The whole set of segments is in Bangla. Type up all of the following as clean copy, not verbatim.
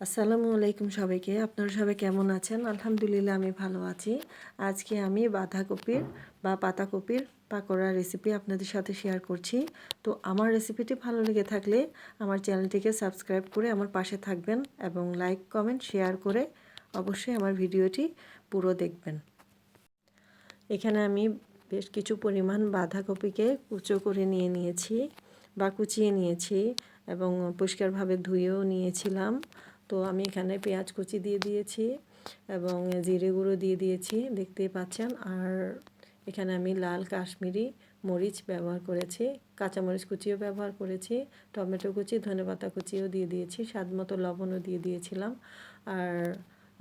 আসসালামু আলাইকুম সবাইকে। আপনারা সবাই কেমন আছেন? আলহামদুলিল্লাহ আমি ভালো আছি। আজকে আমি বাঁধাকপির বা পাতাকপির পাকোড়া রেসিপি আপনাদের সাথে শেয়ার করছি। তো আমার রেসিপিটি ভালো লেগে থাকলে আমার চ্যানেলটিকে সাবস্ক্রাইব করে আমার পাশে থাকবেন এবং লাইক, কমেন্ট, শেয়ার করে অবশ্যই আমার ভিডিওটি পুরো দেখবেন। এখানে আমি বেশ কিছু পরিমাণ বাঁধাকপিকে কুচো করে নিয়েছি বা কুচিয়ে নিয়েছি এবং পরিষ্কারভাবে ধুয়েও নিয়েছিলাম। তো আমি এখানে পেঁয়াজ কুচি দিয়ে দিয়েছি এবং জিরে গুঁড়ো দিয়ে দিয়েছি, দেখতেই পাচ্ছেন। আর এখানে আমি লাল কাশ্মীরি মরিচ ব্যবহার করেছি, কাঁচামরিচ কুচিও ব্যবহার করেছি, টমেটো কুচি, ধনেপাতা কুচিও দিয়ে দিয়েছি, স্বাদ মতো লবণও দিয়ে দিয়েছিলাম। আর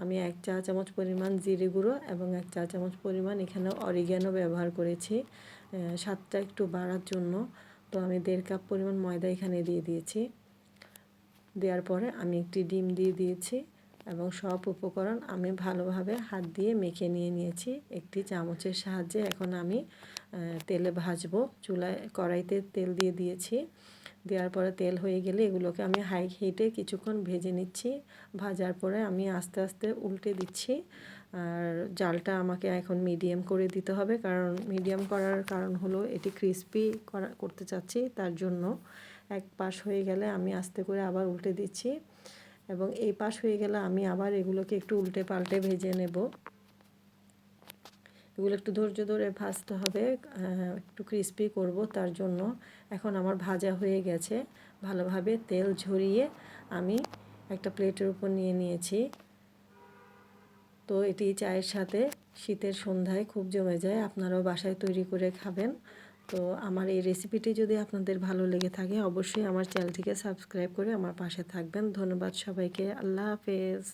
আমি 1 চা চামচ পরিমাণ জিরে গুঁড়ো এবং 1 চা চামচ পরিমাণ এখানে অরিগ্যানো ব্যবহার করেছি স্বাদটা একটু বাড়ার জন্য। তো আমি 1.5 কাপ পরিমাণ ময়দা এখানে দিয়ে দিয়েছি। দেওয়ার পরে আমি একটি ডিম দিয়ে দিয়েছি এবং সব উপকরণ আমি ভালোভাবে হাত দিয়ে মেখে নিয়েছি একটি চামচের সাহায্যে। এখন আমি তেলে ভাজবো। কড়াইতে তেল দিয়ে দিয়েছি। দেওয়ার পরে তেল হয়ে গেলে এগুলোকে আমি হাই হিটে কিছুক্ষণ ভেজে নিচ্ছি। ভাজার পরে আমি আস্তে আস্তে উল্টে দিচ্ছি। আর জালটা আমাকে এখন মিডিয়াম করে দিতে হবে, কারণ মিডিয়াম করার কারণ হলো এটি ক্রিস্পি করতে চাচ্ছি, তার জন্য। এক পাশ হয়ে গেলে আমি আস্তে করে আবার উল্টে দিচ্ছি এবং এই পাশ হয়ে গেলে আমি আবার এগুলোকে একটু উল্টে পাল্টে ভেজে নেব। এগুলো একটু ধৈর্য ধরে ভাজতে হবে, একটু ক্রিস্পি করব, তার জন্য। এখন আমার ভাজা হয়ে গেছে। ভালোভাবে তেল ঝরিয়ে আমি একটা প্লেটের উপর নিয়ে নিয়েছি। তো এটি চায়ের সাথে শীতের সন্ধ্যায় খুব জমে যায়। আপনারাও বাসায় তৈরি করে খাবেন। তো আমার এই রেসিপিটি যদি আপনাদের ভালো লেগে থাকে অবশ্যই আমার চ্যানেলটিকে সাবস্ক্রাইব করে আমার পাশে থাকবেন। ধন্যবাদ সবাইকে। আল্লাহ হাফেজ।